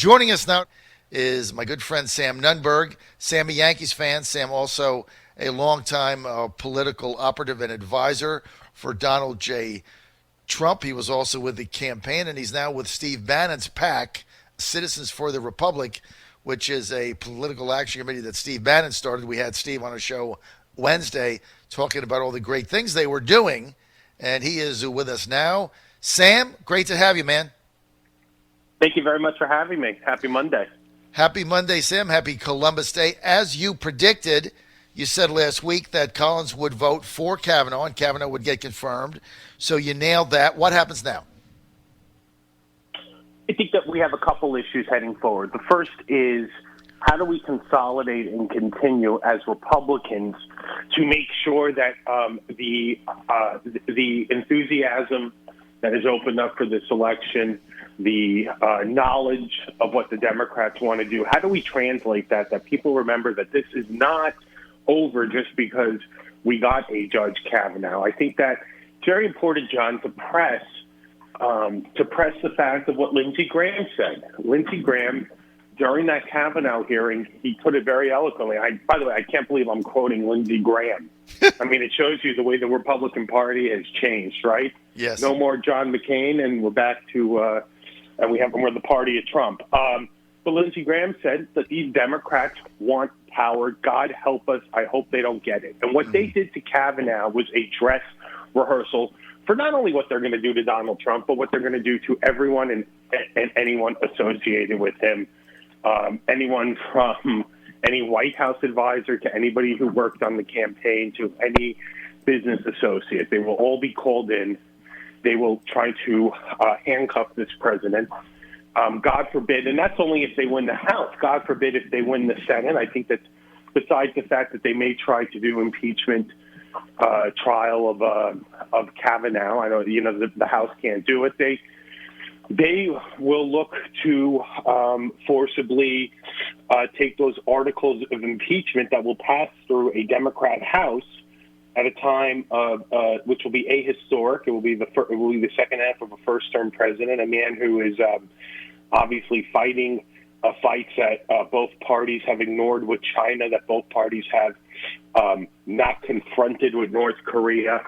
Joining us now is my good friend Sam Nunberg. Sam, a Yankees fan. Sam also a longtime political operative and advisor for Donald J. Trump. He was also with the campaign, and he's now with Steve Bannon's PAC, Citizens for the Republic, which is a political action committee that Steve Bannon started. We had Steve on a show Wednesday talking about all the great things they were doing, and he is with us now. Sam, great to have you, man. Thank you very much for having me. Happy Monday. Happy Monday, Sam. Happy Columbus Day. As you predicted, you said last week that Collins would vote for Kavanaugh and Kavanaugh would get confirmed. So you nailed that. What happens now? I think that we have a couple issues heading forward. The first is, how do we consolidate and continue as Republicans to make sure that the enthusiasm that is opened up for this election, the knowledge of what the Democrats want to do, how do we translate that people remember that this is not over just because we got a Judge Kavanaugh? I think that it's very important, John, to press the fact of what Lindsey Graham said. Lindsey Graham, during that Kavanaugh hearing, he put it very eloquently. By the way, I can't believe I'm quoting Lindsey Graham. I mean, it shows you the way the Republican Party has changed, right? Yes. No more John McCain, and we're back to, we're the party of Trump. But Lindsey Graham said that these Democrats want power. God help us. I hope they don't get it. And what they did to Kavanaugh was a dress rehearsal for not only what they're going to do to Donald Trump, but what they're going to do to everyone and anyone associated with him. Anyone from any White House advisor to anybody who worked on the campaign to any business associate. They will all be called in. They will try to handcuff this president. God forbid, and that's only if they win the House. God forbid if they win the Senate. I think that besides the fact that they may try to do impeachment trial of Kavanaugh, I know the House can't do it. They will look to forcibly take those articles of impeachment that will pass through a Democrat House at a time of which will be ahistoric. It will be the second half of a first-term president, a man who is obviously fighting fights that both parties have ignored with China, that both parties have not confronted with North Korea.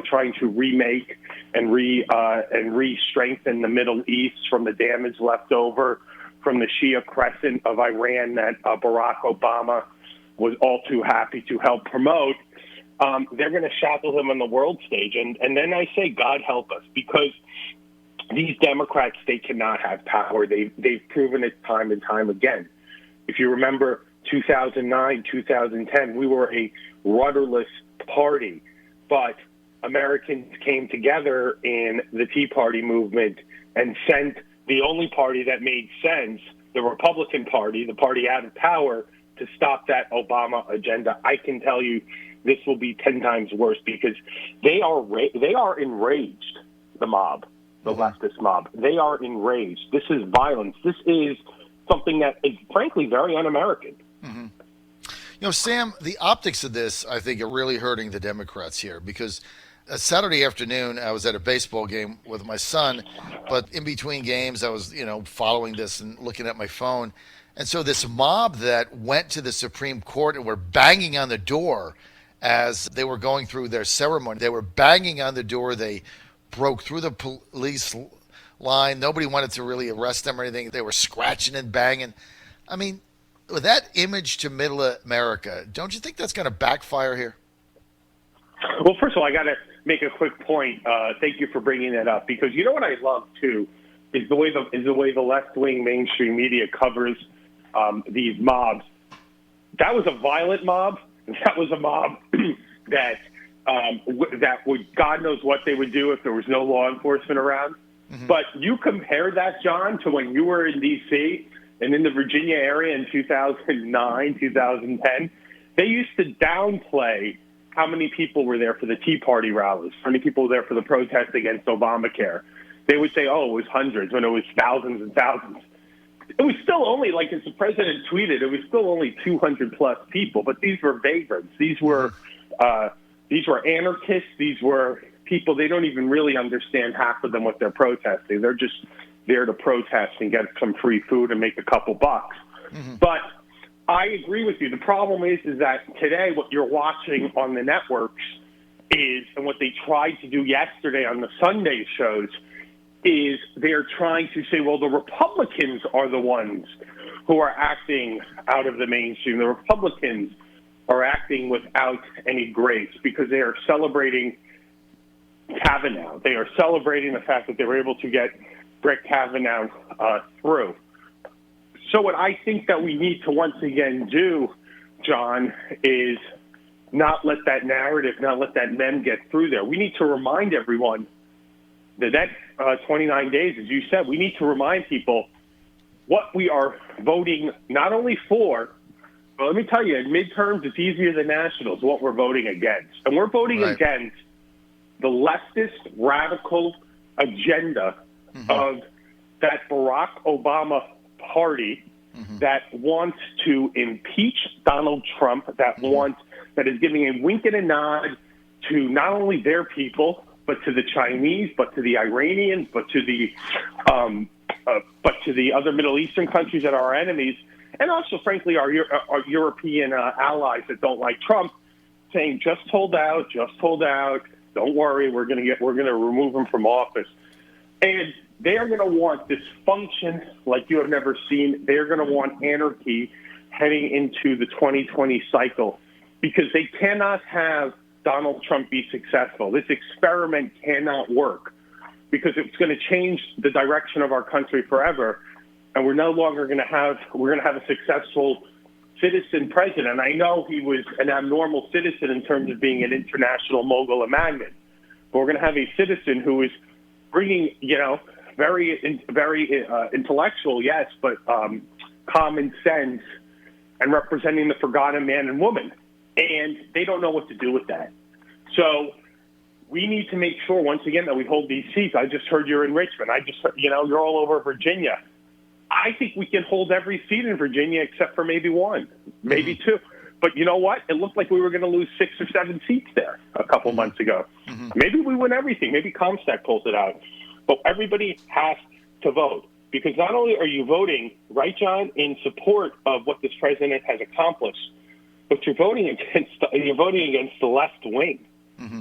Trying to remake and re-strengthen the Middle East from the damage left over from the Shia crescent of Iran that Barack Obama was all too happy to help promote. They're going to shackle him on the world stage. And then I say, God help us, because these Democrats, they cannot have power. They've proven it time and time again. If you remember 2009, 2010, we were a rudderless party. But Americans came together in the Tea Party movement and sent the only party that made sense, the Republican Party, the party out of power, to stop that Obama agenda. I can tell you this will be 10 times worse because they are enraged, the mob, the leftist mob. They are enraged. This is violence. This is something that is, frankly, very un-American. Mm-hmm. Sam, the optics of this, I think, are really hurting the Democrats here because Saturday afternoon, I was at a baseball game with my son, but in between games, I was, following this and looking at my phone. And so this mob that went to the Supreme Court and were banging on the door as they were going through their ceremony. They were banging on the door. They broke through the police line. Nobody wanted to really arrest them or anything. They were scratching and banging. I mean, with that image to middle America, don't you think that's going to backfire here? Well, first of all, I got to make a quick point. Thank you for bringing that up, because you know what I love too is the way the left-wing mainstream media covers these mobs. That was a violent mob. That was a mob that would, God knows what they would do if there was no law enforcement around. Mm-hmm. But you compare that, John, to when you were in D.C. and in the Virginia area in 2009, 2010, they used to downplay how many people were there for the Tea Party rallies, how many people were there for the protest against Obamacare. They would say, it was hundreds, when it was thousands and thousands. It was still only, like as the president tweeted, it was still only 200-plus people, but these were vagrants. These were anarchists. These were people, they don't even really understand half of them what they're protesting. They're just there to protest and get some free food and make a couple bucks. Mm-hmm. But I agree with you. The problem is that today what you're watching on the networks is, and what they tried to do yesterday on the Sunday shows, is they're trying to say, well, the Republicans are the ones who are acting out of the mainstream. The Republicans are acting without any grace because they are celebrating Kavanaugh. They are celebrating the fact that they were able to get Brett Kavanaugh through. So what I think that we need to once again do, John, is not let that narrative, not let that meme get through there. We need to remind everyone that 29 days, as you said, we need to remind people what we are voting not only for, but let me tell you, in midterms, it's easier than nationals, what we're voting against. And we're voting against the leftist radical agenda of that Barack Obama party that wants to impeach Donald Trump, that is giving a wink and a nod to not only their people, but to the Chinese, but to the Iranians, but to the other Middle Eastern countries that are our enemies, and also, frankly, our European allies that don't like Trump, saying just hold out, don't worry, we're going to remove him from office, and they are going to want dysfunction like you have never seen. They are going to want anarchy heading into the 2020 cycle because they cannot have Donald Trump be successful. This experiment cannot work because it's going to change the direction of our country forever, and we're no longer going to have a successful citizen president. I know he was an abnormal citizen in terms of being an international mogul and magnate, but we're going to have a citizen who is bringing, very intellectual, yes, but common sense and representing the forgotten man and woman. And they don't know what to do with that. So we need to make sure, once again, that we hold these seats. I just heard you're in Richmond. You're all over Virginia. I think we can hold every seat in Virginia except for maybe one, maybe two. But you know what? It looked like we were going to lose 6 or 7 seats there a couple months ago. Maybe we win everything. Maybe Comstock pulls it out. But everybody has to vote because not only are you voting, right, John, in support of what this president has accomplished, but you're voting against the left wing.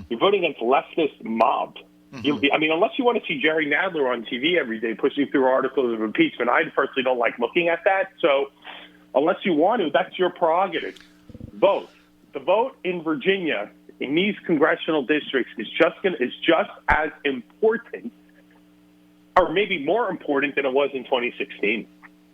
You're voting against leftist mob. Unless you want to see Jerry Nadler on TV every day pushing through articles of impeachment, I personally don't like looking at that. So unless you want to, that's your prerogative. Vote. The vote in Virginia in these congressional districts is just as important, or maybe more important than it was in 2016.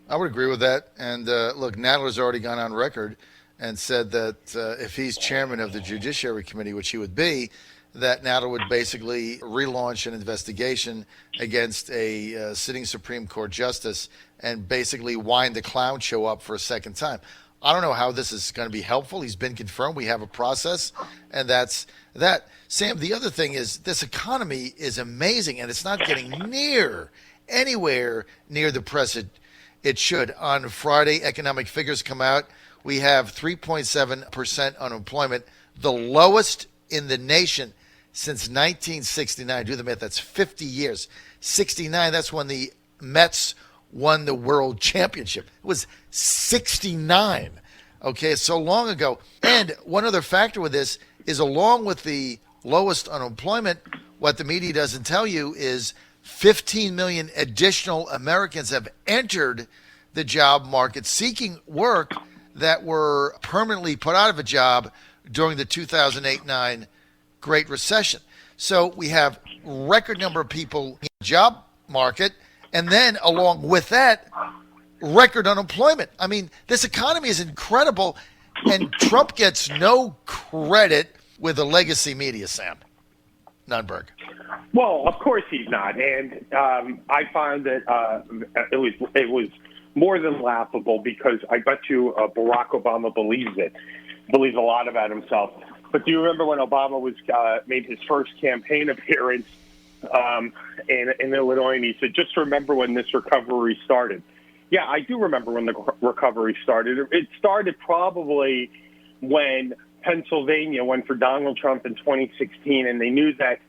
I would agree with that. And look, Nadler's already gone on record and said that if he's chairman of the Judiciary Committee, which he would be, that Nadler would basically relaunch an investigation against a sitting Supreme Court justice and basically wind the clown show up for a second time. I don't know how this is going to be helpful. He's been confirmed. We have a process, and that's that. Sam, the other thing is this economy is amazing, and it's not getting anywhere near the press it should. On Friday, economic figures come out. We have 3.7% unemployment, the lowest in the nation since 1969. Do the math. That's 50 years. 69, that's when the Mets won the world championship. It was 69. Okay, so long ago. And one other factor with this is, along with the lowest unemployment, what the media doesn't tell you is 15 million additional Americans have entered the job market seeking work that were permanently put out of a job during the 2008-9 Great Recession. So we have record number of people in the job market, and then along with that, record unemployment. I mean, this economy is incredible, and Trump gets no credit with the legacy media, Sam. Nunberg. Well, of course he's not, and I find that it was more than laughable because I bet you Barack Obama believes a lot about himself. But do you remember when Obama made his first campaign appearance in Illinois, and he said, "Just remember when this recovery started." Yeah, I do remember when the recovery started. It started probably when Pennsylvania went for Donald Trump in 2016, and they knew that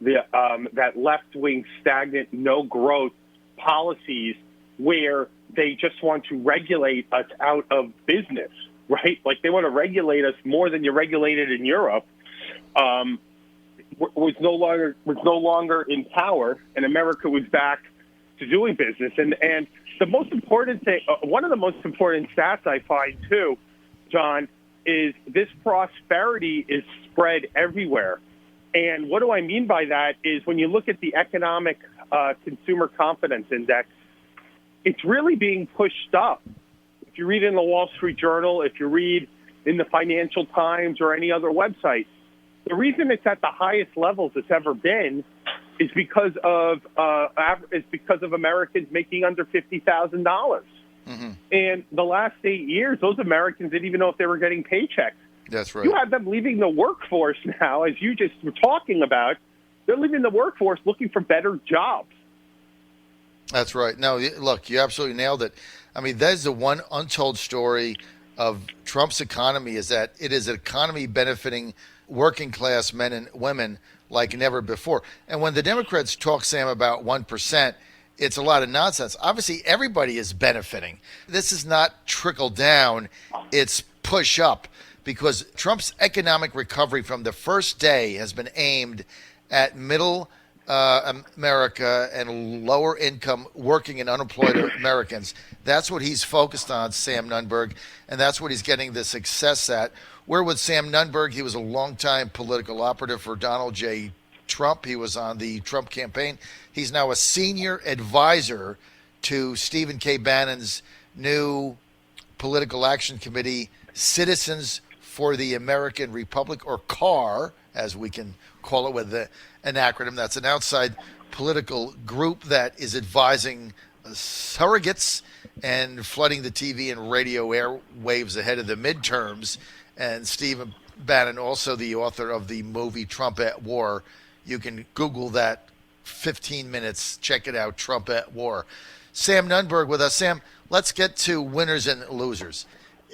that left-wing, stagnant, no-growth policies where they just want to regulate us out of business, right? Like they want to regulate us more than you regulated in Europe. Was no longer in power, and America was back to doing business. And the most important thing, one of the most important stats I find too, John, is this prosperity is spread everywhere. And what do I mean by that is when you look at the economic consumer confidence index, it's really being pushed up. If you read in the Wall Street Journal, if you read in the Financial Times or any other website, the reason it's at the highest levels it's ever been is because of Americans making under $50,000. Mm-hmm. And the last 8 years, those Americans didn't even know if they were getting paychecks. That's right. You have them leaving the workforce now, as you just were talking about. They're leaving the workforce looking for better jobs. That's right. No, look, you absolutely nailed it. I mean, that's the one untold story of Trump's economy, is that it is an economy benefiting working class men and women like never before. And when the Democrats talk, Sam, about 1%, it's a lot of nonsense. Obviously, everybody is benefiting. This is not trickle down, it's push up, because Trump's economic recovery from the first day has been aimed at middle America and lower income working and unemployed Americans. That's what he's focused on, Sam Nunberg, and that's what he's getting the success at. We're with Sam Nunberg. He was a longtime political operative for Donald J. Trump. He was on the Trump campaign. He's now a senior advisor to Stephen K. Bannon's new political action committee, Citizens for the American Republic, or CAR, as we can call it with an acronym. That's an outside political group that is advising surrogates and flooding the TV and radio airwaves ahead of the midterms. And Stephen Bannon, also the author of the movie Trump at War. You can Google that, 15 minutes, check it out, Trump at War. Sam Nunberg with us. Sam, let's get to winners and losers.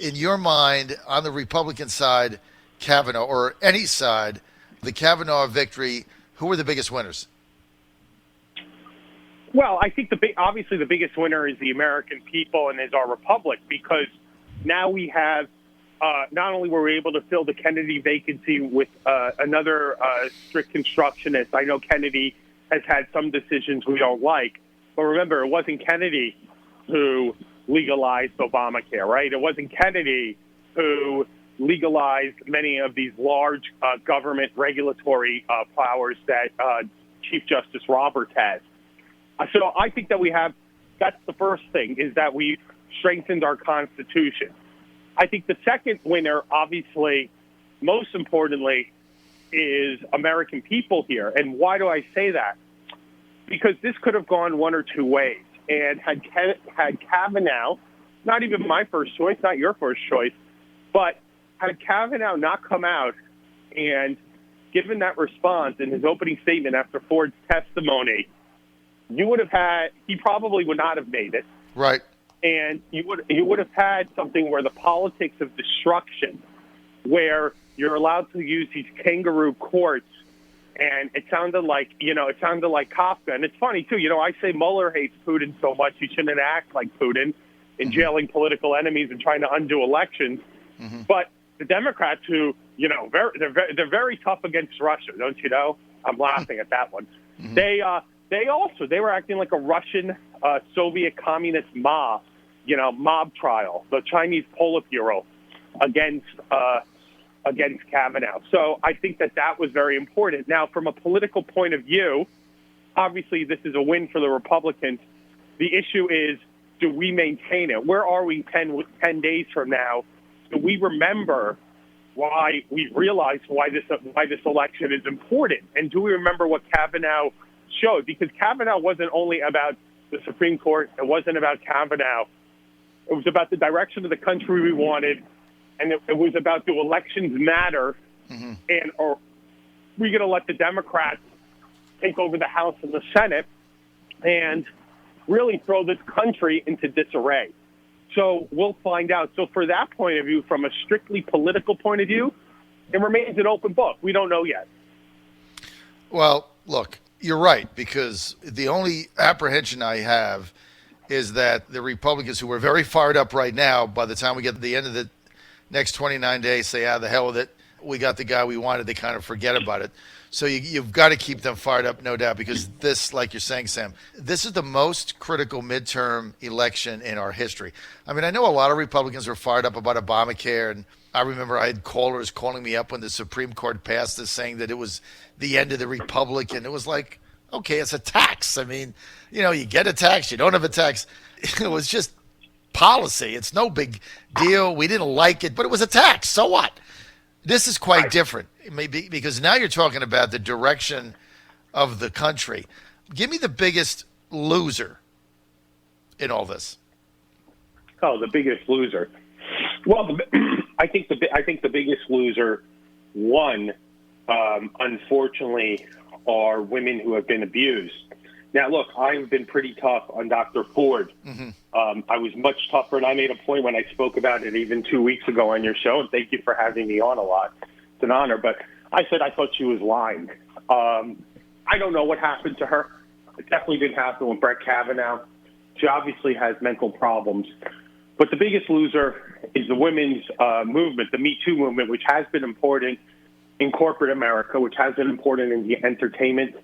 In your mind, on the Republican side, Kavanaugh, or any side, the Kavanaugh victory, who were the biggest winners? Well, I think obviously the biggest winner is the American people and is our republic, because now we have not only were we able to fill the Kennedy vacancy with another strict constructionist. I know Kennedy has had some decisions we don't like, but remember, it wasn't Kennedy who legalized Obamacare, right? It wasn't Kennedy who legalized many of these large government regulatory powers that Chief Justice Roberts has. So I think that that's the first thing, is that we've strengthened our Constitution. I think the second winner, obviously, most importantly, is American people here. And why do I say that? Because this could have gone one or two ways. And had Kavanaugh, not even my first choice, not your first choice, but had Kavanaugh not come out and given that response in his opening statement after Ford's testimony, he probably would not have made it. Right. And you would have had something where the politics of destruction, where you're allowed to use these kangaroo courts, and it sounded like Kafka. And it's funny too. I say Mueller hates Putin so much he shouldn't act like Putin in jailing political enemies and trying to undo elections. Mm-hmm. But the Democrats, who they're very tough against Russia, don't you know? I'm laughing at that one. Mm-hmm. They were acting like a Russian Soviet communist mob trial, the Chinese Politburo against Kavanaugh. So I think that was very important. Now, from a political point of view, obviously this is a win for the Republicans. The issue is, do we maintain it? Where are we 10 days from now? Do we remember why we realize why this election is important? And do we remember what Kavanaugh showed? Because Kavanaugh wasn't only about the Supreme Court. It wasn't about Kavanaugh. It was about the direction of the country we wanted, and it was about, do elections matter, mm-hmm. and are we going to let the Democrats take over the House and the Senate and really throw this country into disarray? So we'll find out. So for that point of view, from a strictly political point of view, it remains an open book. We don't know yet. Well, look, You're right, because the only apprehension I have is that the Republicans, who are very fired up right now, by the time we get to the end of the next 29 days, say, the hell with it. We got the guy we wanted. They kind of forget about it. So you've got to keep them fired up, no doubt, because this, like you're saying, Sam, this is the most critical midterm election in our history. I mean, I know a lot of Republicans were fired up about Obamacare, and I remember I had callers calling me up when the Supreme Court passed this, saying that it was the end of the Republic, and it was like, okay, it's a tax. I mean, you get a tax, you don't have a tax. It was just policy. It's no big deal. We didn't like it, but it was a tax. So what? This is quite different, maybe, because now you're talking about the direction of the country. Give me the biggest loser in all this. Oh, the biggest loser. Well, I think the biggest loser, one, unfortunately, are women who have been abused. Now, look, I've been pretty tough on Dr. Ford. Mm-hmm. I was much tougher, and I made a point when I spoke about it even 2 weeks ago on your show, and thank you for having me on a lot. It's an honor. But I said I thought she was lying. I don't know what happened to her. It definitely didn't happen with Brett Kavanaugh. She obviously has mental problems. But the biggest loser is the women's movement, the Me Too movement, which has been important in corporate America, which has been important in the entertainment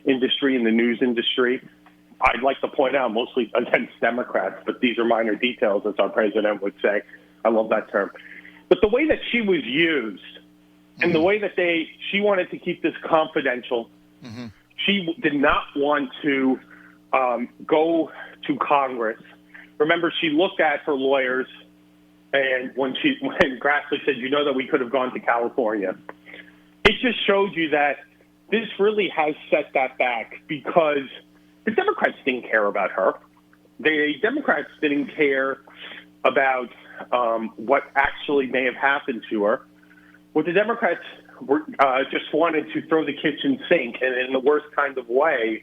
industry, in the news industry. I'd like to point out mostly against Democrats, but these are minor details, as our president would say. I love that term. But the way that she was used and the way that she wanted to keep this confidential, she did not want to go to Congress. Remember, she looked at her lawyers, and when Grassley said, that we could have gone to California, it just showed you that this really has set that back, because the Democrats didn't care about her. The Democrats didn't care about what actually may have happened to her. What the Democrats were just wanted to throw the kitchen sink, and in the worst kind of way,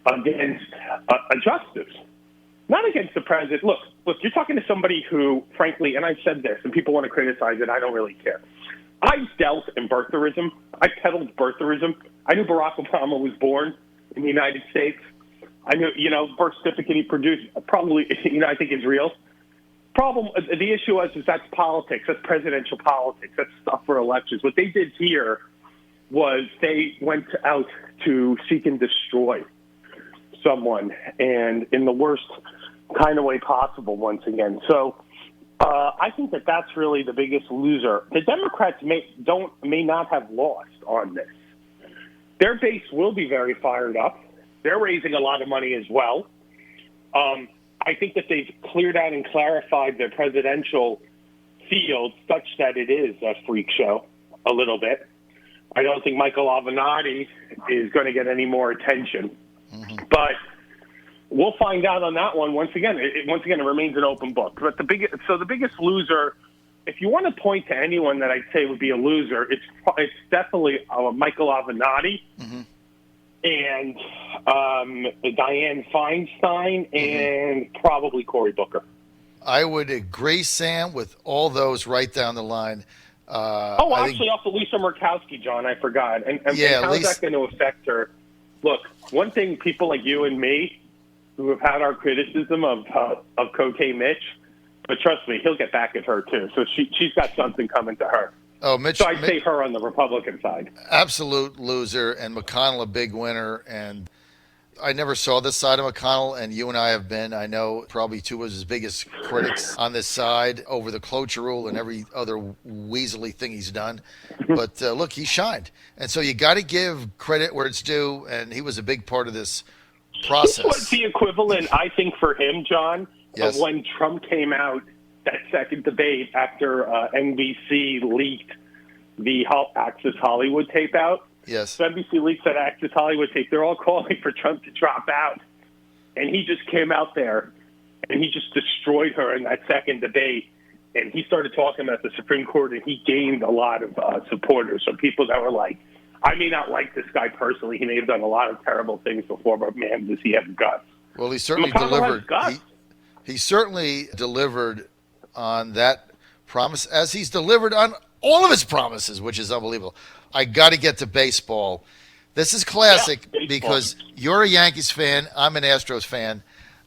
against a justice. Not against the president. Look, you're talking to somebody who, frankly, and I said this, and people want to criticize it, I don't really care. I dealt in birtherism. I peddled birtherism. I knew Barack Obama was born in the United States. I knew, birth certificate he produced, probably, I think is real. The issue is that's politics. That's presidential politics. That's stuff for elections. What they did here was they went out to seek and destroy someone, and in the worst kind of way possible once again. So I think that's really the biggest loser. The Democrats may not have lost on this. Their base will be very fired up. They're raising a lot of money as well. I think that they've cleared out and clarified their presidential field such that it is a freak show a little bit. I don't think Michael Avenatti is going to get any more attention. Mm-hmm. But we'll find out on that one. Once again, it remains an open book. But the biggest loser, if you want to point to anyone that I'd say would be a loser, it's definitely Michael Avenatti, mm-hmm. and Dianne Feinstein, and probably Cory Booker. I would agree, Sam, with all those right down the line. Also Lisa Murkowski, John, I forgot. And how's that going to affect her? Look, one thing people like you and me who have had our criticism of Cocaine Mitch, but trust me, he'll get back at her too. So she's got something coming to her. Oh, Mitch. So I'd say her on the Republican side. Absolute loser, and McConnell a big winner. And I never saw this side of McConnell, and you and I have been, I know, probably two of his biggest critics on this side over the cloture rule and every other weaselly thing he's done. But look, he shined. And so you got to give credit where it's due, and he was a big part of this process. This was the equivalent, I think, for him, John, of when Trump came out that second debate after NBC leaked the Access Hollywood tape out. Yes. So NBC leaks that Access Hollywood tape. They're all calling for Trump to drop out. And he just came out there, and he just destroyed her in that second debate. And he started talking about the Supreme Court, and he gained a lot of supporters. So people that were like, I may not like this guy personally. He may have done a lot of terrible things before, but, man, does he have guts. Well, he certainly delivered. He certainly delivered on that promise, as he's delivered on all of his promises, which is unbelievable. I got to get to baseball. This is classic Yeah, because you're a Yankees fan. I'm an Astros fan.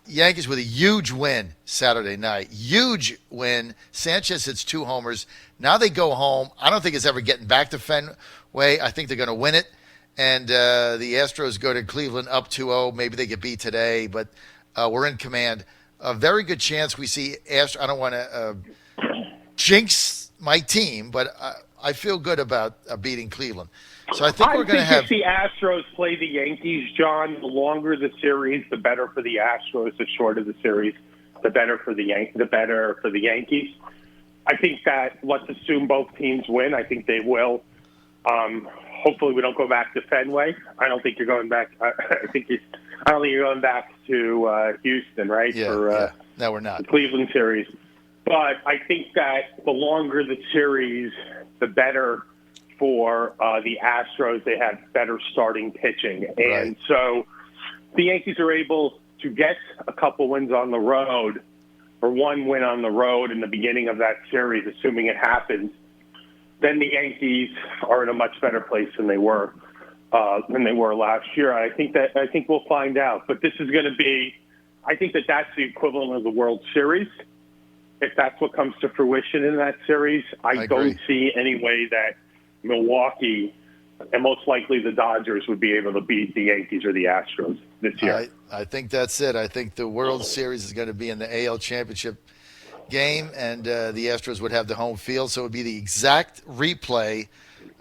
Yankees with a huge win Saturday night. Huge win. Sanchez hits 2 homers. Now they go home. I don't think it's ever getting back to Fenway. I think they're going to win it. And the Astros go to Cleveland up 2-0. Maybe they get beat today, but we're in command. A very good chance we see Astros. I don't want to jinx my team, but I feel good about beating Cleveland. So I think we're going to have. If the Astros play the Yankees, John, the longer the series, the better for the Astros. The shorter the series, the better for the Yankees. I think that let's assume both teams win. I think they will. Hopefully, we don't go back to Fenway. I don't think you're going back. I don't think you're going back to Houston, right? Yeah. No, we're not. The Cleveland series. But I think that the longer the series, the better for the Astros. They have better starting pitching. And so the Yankees are able to get a couple wins on the road, or one win on the road in the beginning of that series, assuming it happens. Then the Yankees are in a much better place than they were last year. I think we'll find out. But this is going to be, I think that's the equivalent of the World Series. If that's what comes to fruition in that series, I don't see any way that Milwaukee and most likely the Dodgers would be able to beat the Yankees or the Astros this year. I think that's it. I think the World Series is going to be in the AL Championship game, and the Astros would have the home field. So it would be the exact replay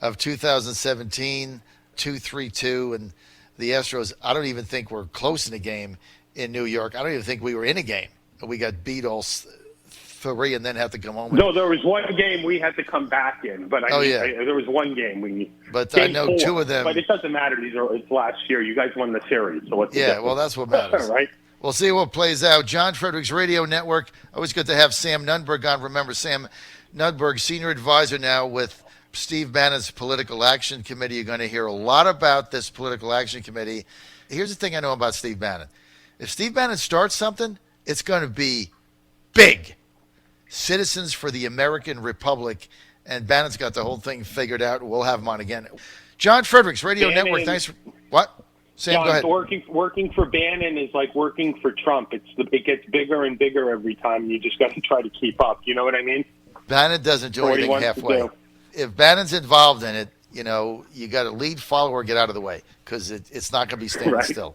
of 2017, 2-3-2. And the Astros, I don't even think we're close in a game in New York. I don't even think we were in a game. We got beat all 3 and then have to come home. No, there was one game we had to come back in, but there was one game we. But game I know 4, 2 of them. But it doesn't matter. It's last year. You guys won the series, so what's the difference? Well, that's what matters, right? We'll see what plays out. John Fredericks Radio Network. Always good to have Sam Nunberg on. Remember, Sam Nunberg, senior advisor now with Steve Bannon's Political Action Committee. You're going to hear a lot about this Political Action Committee. Here's the thing I know about Steve Bannon. If Steve Bannon starts something, it's going to be big. Citizens for the American Republic, and Bannon's got the whole thing figured out. We'll have him on again. John Fredericks Radio Network. Thanks for what? Sam, John, go ahead. Working for Bannon is like working for Trump. It gets bigger and bigger every time. You just got to try to keep up. You know what I mean? Bannon doesn't do anything halfway. If Bannon's involved in it, you got a lead follower, get out of the way because it's not going to be standing still.